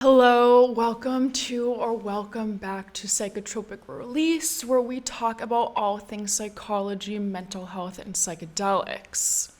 Hello, welcome back to Psychotropic Release, where we talk about all things psychology, mental health, and psychedelics.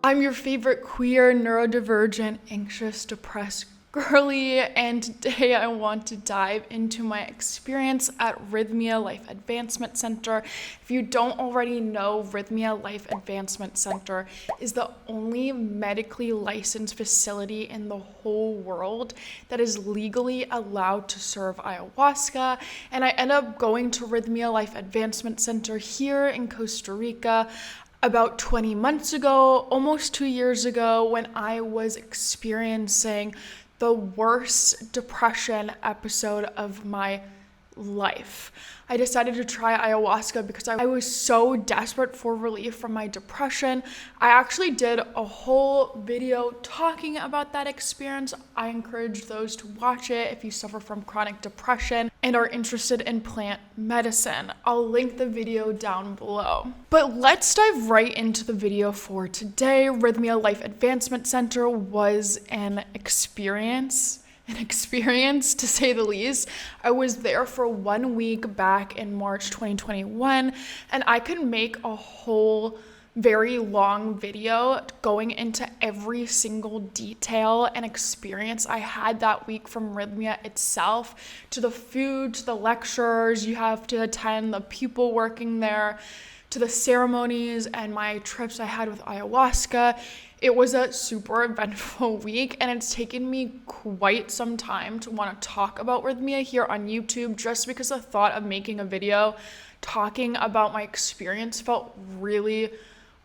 I'm your favorite queer, neurodivergent, anxious, depressed girly, and today I want to dive into my experience at Rythmia Life Advancement Center. If you don't already know, Rythmia Life Advancement Center is the only medically licensed facility in the whole world that is legally allowed to serve ayahuasca, and I ended up going to Rythmia Life Advancement Center here in Costa Rica about 20 months ago, almost 2 years ago, when I was experiencing the worst depression episode of my life. I decided to try ayahuasca because I was so desperate for relief from my depression. I actually did a whole video talking about that experience. I encourage those to watch it if you suffer from chronic depression and are interested in plant medicine. I'll link the video down below. But let's dive right into the video for today. Rythmia Life Advancement Center was an experience to say the least. I was there for 1 week back in March 2021, and I could make a whole very long video going into every single detail and experience I had that week, from Rythmia itself to the food, to the lectures you have to attend, the people working there, to the ceremonies and my trips I had with ayahuasca. It was a super eventful week, and it's taken me quite some time to want to talk about Rythmia here on YouTube, just because the thought of making a video talking about my experience felt really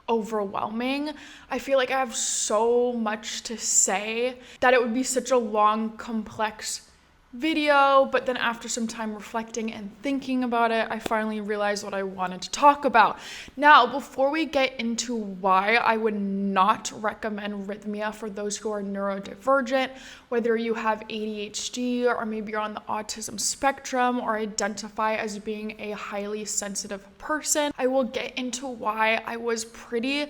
overwhelming. I feel like I have so much to say that it would be such a long, complex video, but then after some time reflecting and thinking about it, I finally realized what I wanted to talk about. Now, before we get into why I would not recommend Rythmia for those who are neurodivergent, whether you have ADHD or maybe you're on the autism spectrum or identify as being a highly sensitive person, I will get into why I was pretty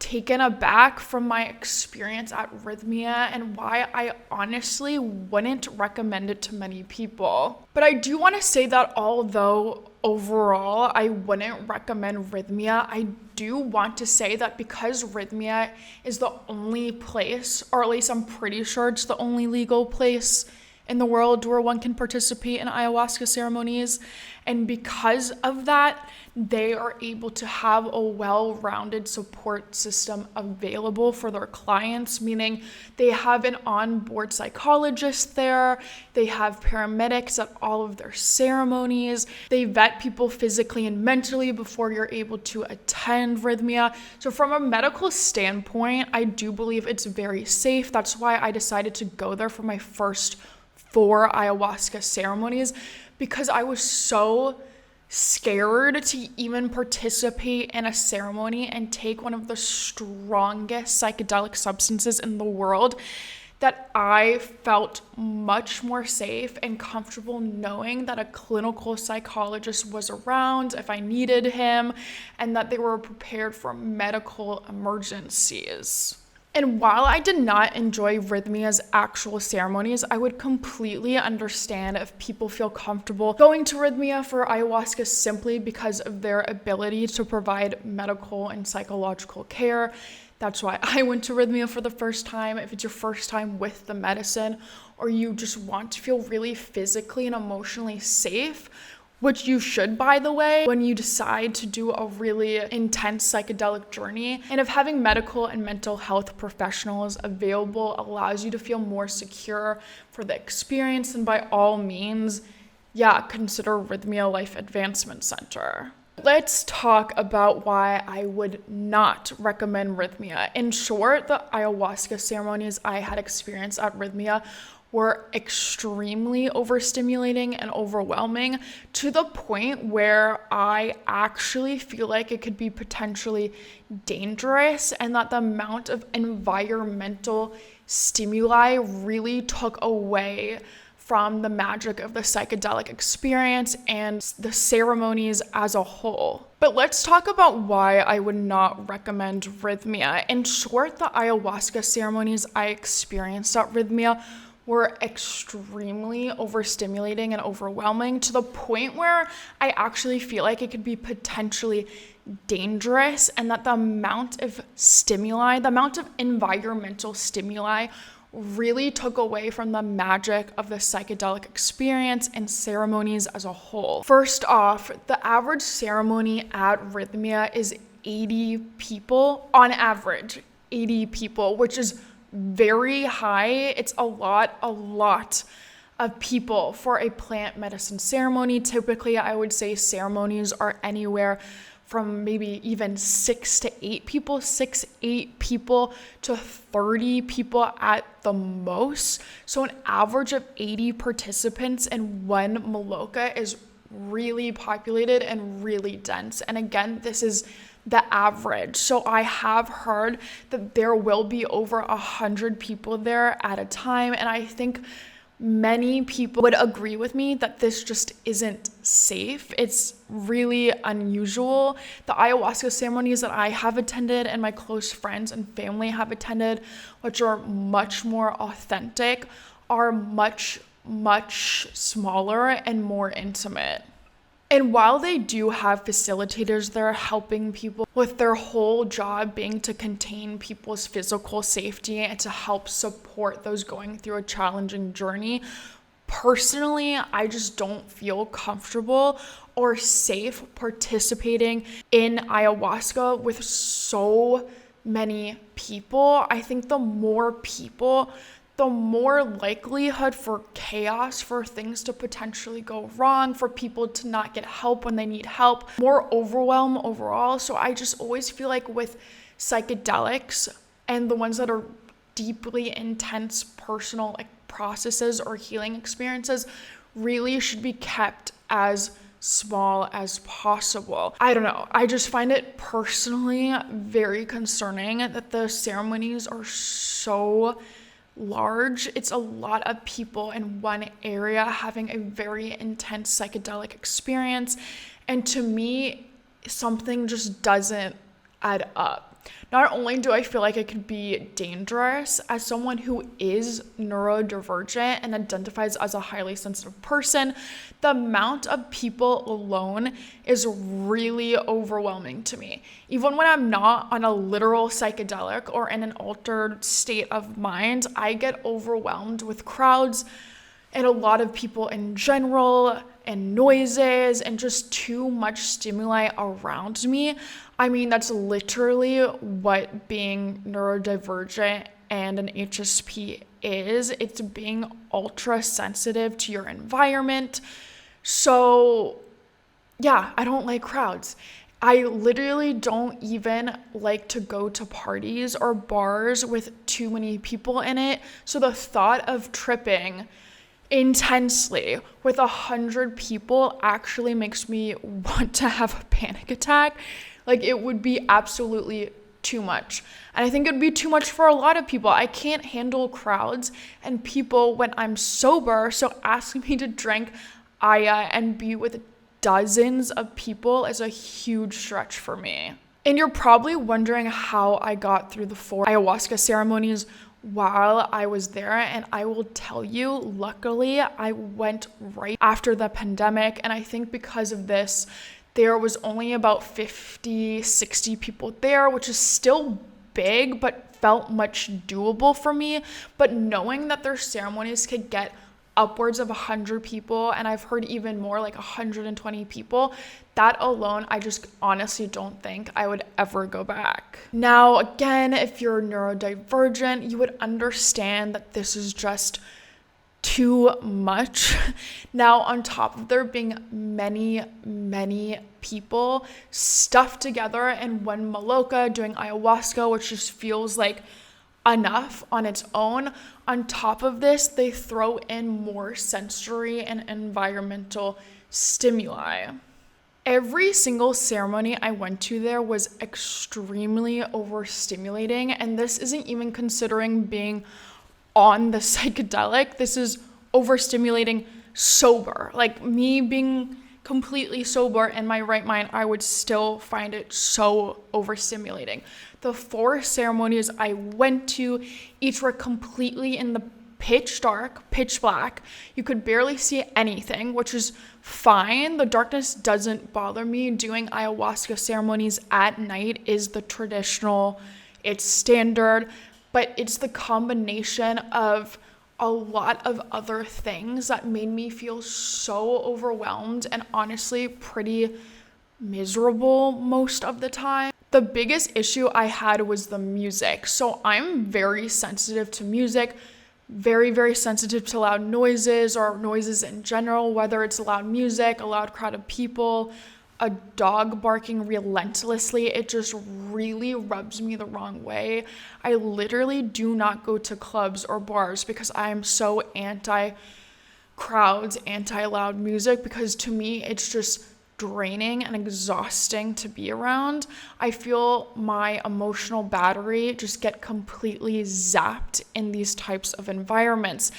taken aback from my experience at Rythmia and why I honestly wouldn't recommend it to many people. But I do want to say that although overall I wouldn't recommend Rythmia, I do want to say that because Rythmia is the only place, or at least I'm pretty sure it's the only legal place in the world where one can participate in ayahuasca ceremonies, and because of that, they are able to have a well-rounded support system available for their clients, meaning they have an on-board psychologist there, they have paramedics at all of their ceremonies, they vet people physically and mentally before you're able to attend Rythmia. So from a medical standpoint, I do believe it's very safe. That's why I decided to go there for my first 4 ayahuasca ceremonies, because I was so scared to even participate in a ceremony and take one of the strongest psychedelic substances in the world, that I felt much more safe and comfortable knowing that a clinical psychologist was around if I needed him, and that they were prepared for medical emergencies. And while I did not enjoy Rythmia's actual ceremonies, I would completely understand if people feel comfortable going to Rythmia for ayahuasca simply because of their ability to provide medical and psychological care. That's why I went to Rythmia for the first time. If it's your first time with the medicine, or you just want to feel really physically and emotionally safe, which you should, by the way, when you decide to do a really intense psychedelic journey. And if having medical and mental health professionals available allows you to feel more secure for the experience, then by all means, consider Rythmia Life Advancement Center. Let's talk about why I would not recommend Rythmia. In short, the ayahuasca ceremonies I had experienced at Rythmia were extremely overstimulating and overwhelming, to the point where I actually feel like it could be potentially dangerous, and that the amount of environmental stimuli really took away from the magic of the psychedelic experience and the ceremonies as a whole. But let's talk about why I would not recommend Rythmia. In short, the ayahuasca ceremonies I experienced at Rythmia were extremely overstimulating and overwhelming, to the point where I actually feel like it could be potentially dangerous, and that the amount of stimuli, the amount of environmental stimuli, really took away from the magic of the psychedelic experience and ceremonies as a whole. First off, the average ceremony at Rythmia is 80 people, on average, 80 people, which is very high. It's a lot of people for a plant medicine ceremony. Typically, I would say ceremonies are anywhere from maybe even 6 to 8 people to 30 people at the most. So an average of 80 participants in one maloka is really populated and really dense. And again, this is the average. So I have heard that there will be over 100 people there at a time. And I think many people would agree with me that this just isn't safe. It's really unusual. The ayahuasca ceremonies that I have attended and my close friends and family have attended, which are much more authentic, are much smaller and more intimate. And while they do have facilitators that are helping people, with their whole job being to contain people's physical safety and to help support those going through a challenging journey, personally, I just don't feel comfortable or safe participating in ayahuasca with so many people. I think the more people, the more likelihood for chaos, for things to potentially go wrong, for people to not get help when they need help, more overwhelm overall. So I just always feel like with psychedelics and the ones that are deeply intense personal processes or healing experiences really should be kept as small as possible. I don't know. I just find it personally very concerning that the ceremonies are so large. It's a lot of people in one area having a very intense psychedelic experience. And to me, something just doesn't add up. Not only do I feel like it could be dangerous, as someone who is neurodivergent and identifies as a highly sensitive person, the amount of people alone is really overwhelming to me. Even when I'm not on a literal psychedelic or in an altered state of mind, I get overwhelmed with crowds and a lot of people in general, and noises, and just too much stimuli around me. I mean, that's literally what being neurodivergent and an HSP is. It's being ultra sensitive to your environment. So yeah, I don't like crowds. I literally don't even like to go to parties or bars with too many people in it. So the thought of tripping intensely with 100 people actually makes me want to have a panic attack. Like, it would be absolutely too much. And I think it would be too much for a lot of people. I can't handle crowds and people when I'm sober. So asking me to drink Aya and be with dozens of people is a huge stretch for me. And you're probably wondering how I got through the 4 ayahuasca ceremonies while I was there, and I will tell you, luckily, I went right after the pandemic, and I think because of this, there was only about 50, 60 people there, which is still big, but felt much doable for me. But knowing that their ceremonies could get upwards of 100 people, and I've heard even more, like 120 people, that alone, I just honestly don't think I would ever go back. Now, again, if you're neurodivergent, you would understand that this is just too much. Now, on top of there being many people stuffed together in one maloka doing ayahuasca, which just feels like enough on its own. On top of this, they throw in more sensory and environmental stimuli. Every single ceremony I went to there was extremely overstimulating, and this isn't even considering being on the psychedelic. This is overstimulating sober. Like me being completely sober in my right mind, I would still find it so overstimulating. The 4 ceremonies I went to, each were completely in the pitch dark, pitch black. You could barely see anything, which is fine. The darkness doesn't bother me. Doing ayahuasca ceremonies at night is the traditional, it's standard, but it's the combination of a lot of other things that made me feel so overwhelmed and honestly pretty miserable most of the time. The biggest issue I had was the music. So I'm very sensitive to music, very, very sensitive to loud noises or noises in general, whether it's loud music, a loud crowd of people, a dog barking relentlessly. It just really rubs me the wrong way. I literally do not go to clubs or bars because I am so anti-crowds, anti-loud music, because to me it's just draining and exhausting to be around. I feel my emotional battery just get completely zapped in these types of environments.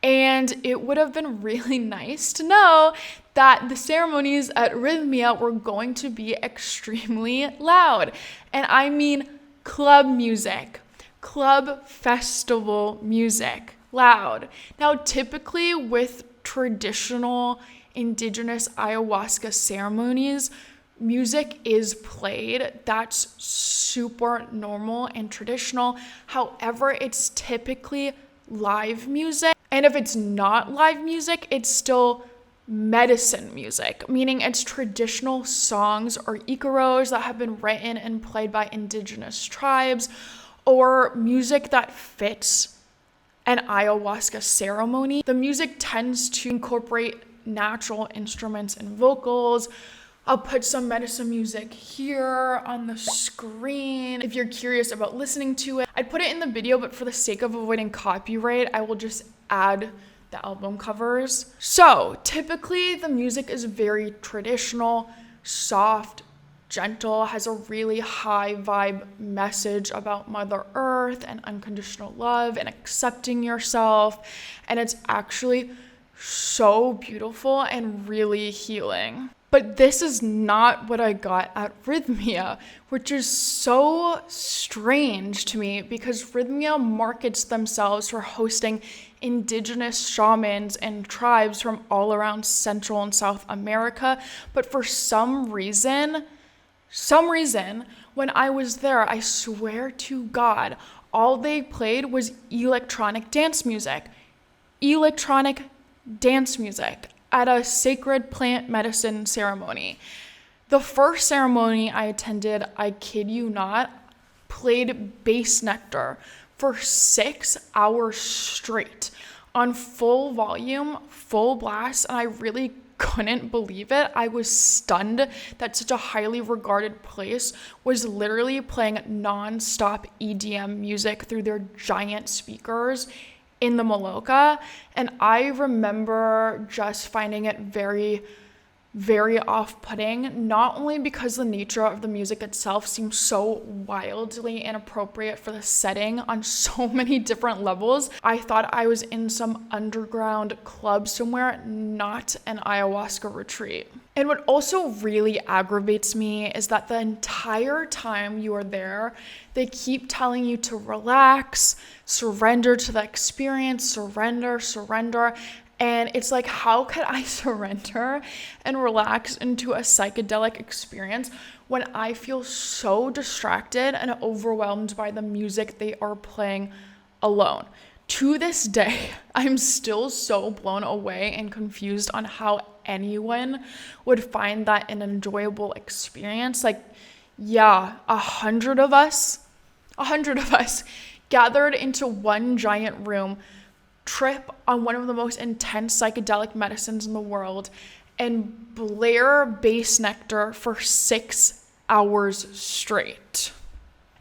And it would have been really nice to know that the ceremonies at Rythmia were going to be extremely loud. And I mean club music, club festival music, loud. Now, typically with traditional indigenous ayahuasca ceremonies, music is played. That's super normal and traditional. However, it's typically live music. And if it's not live music, it's still medicine music, meaning it's traditional songs or icaros that have been written and played by indigenous tribes, or music that fits an ayahuasca ceremony. The music tends to incorporate natural instruments and vocals. I'll put some medicine music here on the screen if you're curious about listening to it. I'd put it in the video, but for the sake of avoiding copyright, I will just add the album covers. So typically the music is very traditional, soft, gentle, has a really high vibe message about Mother Earth and unconditional love and accepting yourself. And it's actually so beautiful and really healing. But this is not what I got at Rythmia, which is so strange to me because Rythmia markets themselves for hosting indigenous shamans and tribes from all around Central and South America. But for some reason, when I was there, I swear to God, all they played was electronic dance music at a sacred plant medicine ceremony. The first ceremony I attended, I kid you not, played Bassnectar for 6 hours straight on full volume, full blast, and I really couldn't believe it. I was stunned that such a highly regarded place was literally playing non-stop EDM music through their giant speakers in the Maloka. And I remember just finding it very, very off-putting, not only because the nature of the music itself seems so wildly inappropriate for the setting on so many different levels. I thought I was in some underground club somewhere, not an ayahuasca retreat. And what also really aggravates me is that the entire time you are there, they keep telling you to relax, surrender to the experience, surrender. And it's like, how could I surrender and relax into a psychedelic experience when I feel so distracted and overwhelmed by the music they are playing alone? To this day, I'm still so blown away and confused on how anyone would find that an enjoyable experience. Like, yeah, 100 of us gathered into one giant room, trip on one of the most intense psychedelic medicines in the world, and blare Bassnectar for 6 hours straight.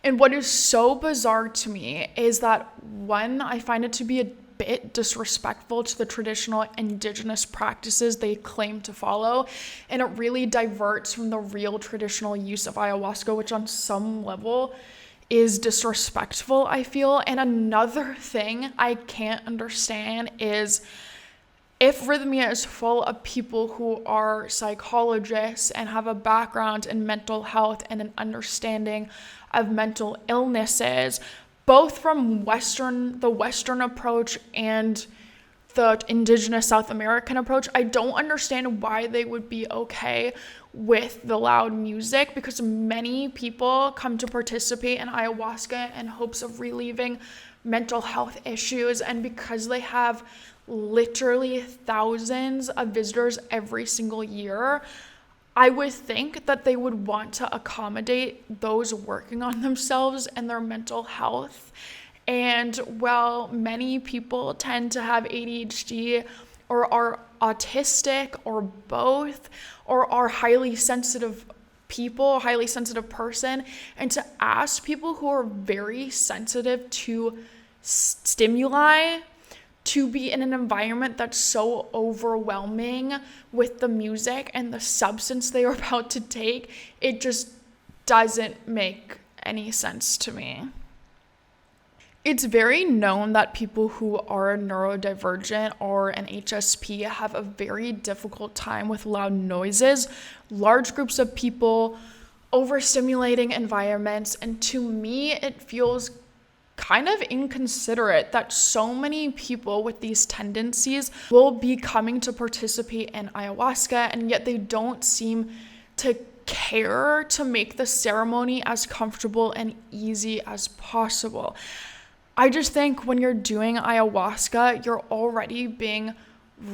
And what is so bizarre to me is that, one, I find it to be a bit disrespectful to the traditional indigenous practices they claim to follow, and it really diverts from the real traditional use of ayahuasca, which on some level is disrespectful, I feel. And another thing I can't understand is if Rythmia is full of people who are psychologists and have a background in mental health and an understanding of mental illnesses, both from the Western approach and the indigenous South American approach, I don't understand why they would be okay with the loud music, because many people come to participate in ayahuasca in hopes of relieving mental health issues, and because they have literally thousands of visitors every single year, I would think that they would want to accommodate those working on themselves and their mental health. And while many people tend to have ADHD or are autistic or both, or are highly sensitive person, and to ask people who are very sensitive to stimuli to be in an environment that's so overwhelming with the music and the substance they are about to take, it just doesn't make any sense to me. It's very known that people who are neurodivergent or an HSP have a very difficult time with loud noises, large groups of people, overstimulating environments, and to me, it feels kind of inconsiderate that so many people with these tendencies will be coming to participate in ayahuasca, and yet they don't seem to care to make the ceremony as comfortable and easy as possible. I just think when you're doing ayahuasca, you're already being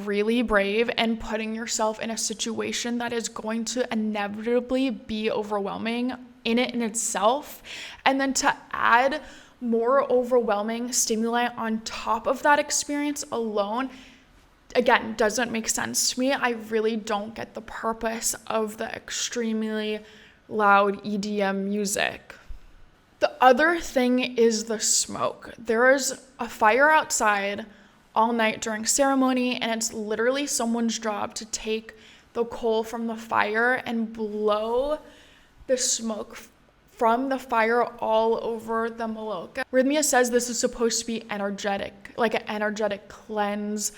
really brave and putting yourself in a situation that is going to inevitably be overwhelming in itself. And then to add more overwhelming stimuli on top of that experience alone, again, doesn't make sense to me. I really don't get the purpose of the extremely loud EDM music. The other thing is the smoke. There is a fire outside all night during ceremony, and it's literally someone's job to take the coal from the fire and blow the smoke from the fire all over the maloca. Rythmia says this is supposed to be energetic, like an energetic cleanse,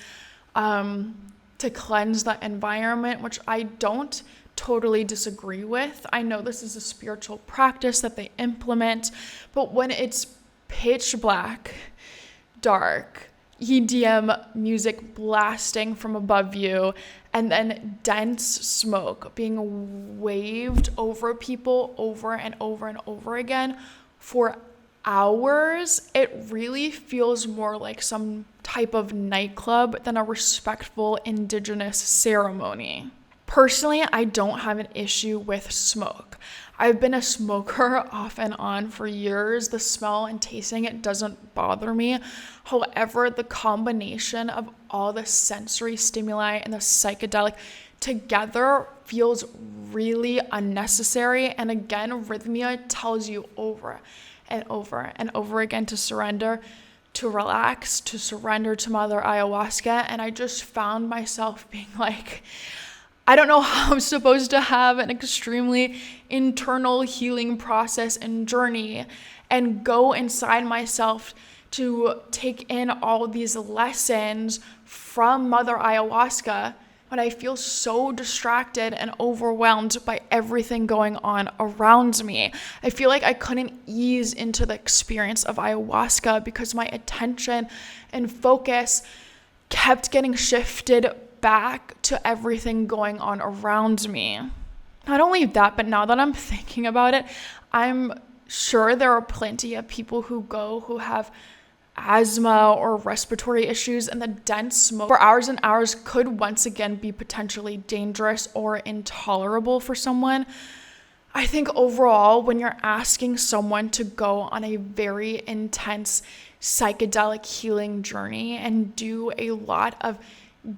to cleanse the environment, which I don't totally disagree with. I know this is a spiritual practice that they implement, but when it's pitch black, dark, EDM music blasting from above you, and then dense smoke being waved over people over and over and over again for hours, it really feels more like some type of nightclub than a respectful indigenous ceremony. Personally, I don't have an issue with smoke. I've been a smoker off and on for years. The smell and tasting, it doesn't bother me. However, the combination of all the sensory stimuli and the psychedelic together feels really unnecessary. And again, Rythmia tells you over and over and over again to surrender, to relax, to surrender to Mother Ayahuasca. And I just found myself being like, I don't know how I'm supposed to have an extremely internal healing process and journey and go inside myself to take in all these lessons from Mother Ayahuasca when I feel so distracted and overwhelmed by everything going on around me. I feel like I couldn't ease into the experience of ayahuasca because my attention and focus kept getting shifted back to everything going on around me. Not only that, but now that I'm thinking about it, I'm sure there are plenty of people who go who have asthma or respiratory issues, and the dense smoke for hours and hours could once again be potentially dangerous or intolerable for someone. I think overall, when you're asking someone to go on a very intense psychedelic healing journey and do a lot of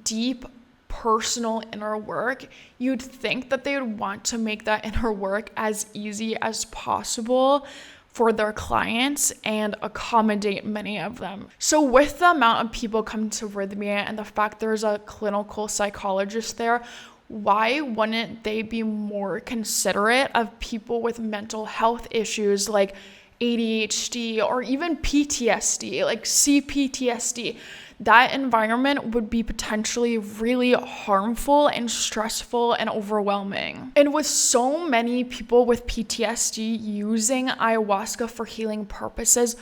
deep personal inner work, you'd think that they would want to make that inner work as easy as possible for their clients and accommodate many of them. So with the amount of people coming to Rythmia and the fact there's a clinical psychologist there, why wouldn't they be more considerate of people with mental health issues like ADHD or even PTSD, like CPTSD? that environment would be potentially really harmful and stressful and overwhelming. And with so many people with PTSD using ayahuasca for healing purposes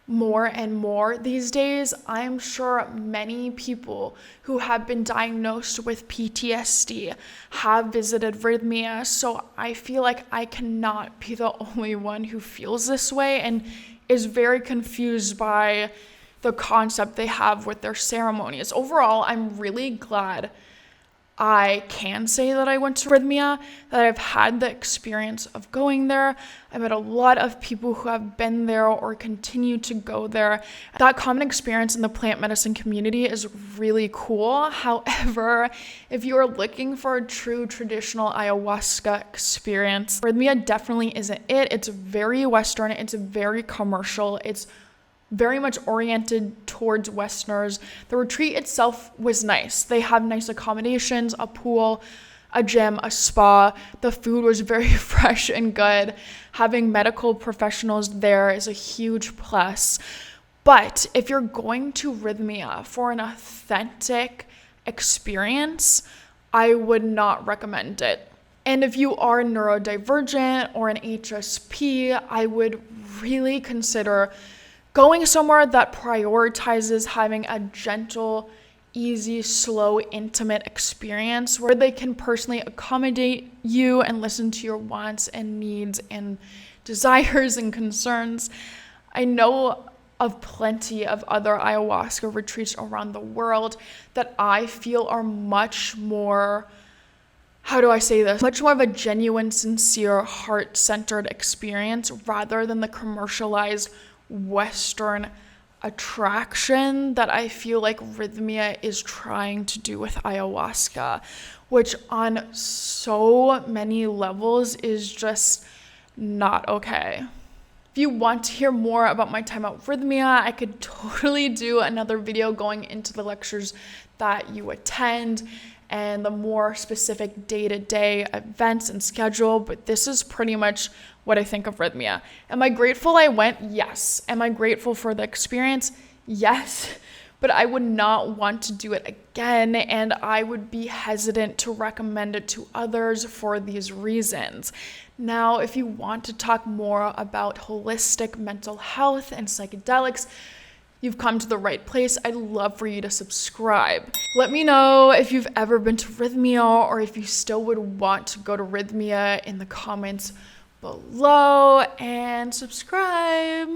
more and more these days, I'm sure many people who have been diagnosed with PTSD have visited Rythmia. So I feel like I cannot be the only one who feels this way and is very confused by the concept they have with their ceremonies. Overall, I'm really glad I can say that I went to Rythmia, that I've had the experience of going there. I met a lot of people who have been there or continue to go there. That common experience in the plant medicine community is really cool. However, if you are looking for a true traditional ayahuasca experience, Rythmia definitely isn't it. It's very Western, it's very commercial, it's very much oriented towards Westerners. The retreat itself was nice. They have nice accommodations, a pool, a gym, a spa. The food was very fresh and good. Having medical professionals there is a huge plus. But if you're going to Rythmia for an authentic experience, I would not recommend it. And if you are neurodivergent or an HSP, I would really consider going somewhere that prioritizes having a gentle, easy, slow, intimate experience where they can personally accommodate you and listen to your wants and needs and desires and concerns. I know of plenty of other ayahuasca retreats around the world that I feel are much more, much more of a genuine, sincere, heart-centered experience rather than the commercialized Western attraction that I feel like Rythmia is trying to do with ayahuasca, which on so many levels is just not okay. If you want to hear more about my time at Rythmia, I could totally do another video going into the lectures that you attend and the more specific day-to-day events and schedule, but this is pretty much what I think of Rythmia. Am I grateful I went? Yes. Am I grateful for the experience? Yes. But I would not want to do it again, and I would be hesitant to recommend it to others for these reasons. Now, if you want to talk more about holistic mental health and psychedelics, you've come to the right place. I'd love for you to subscribe. Let me know if you've ever been to Rythmia or if you still would want to go to Rythmia in the comments below, and subscribe.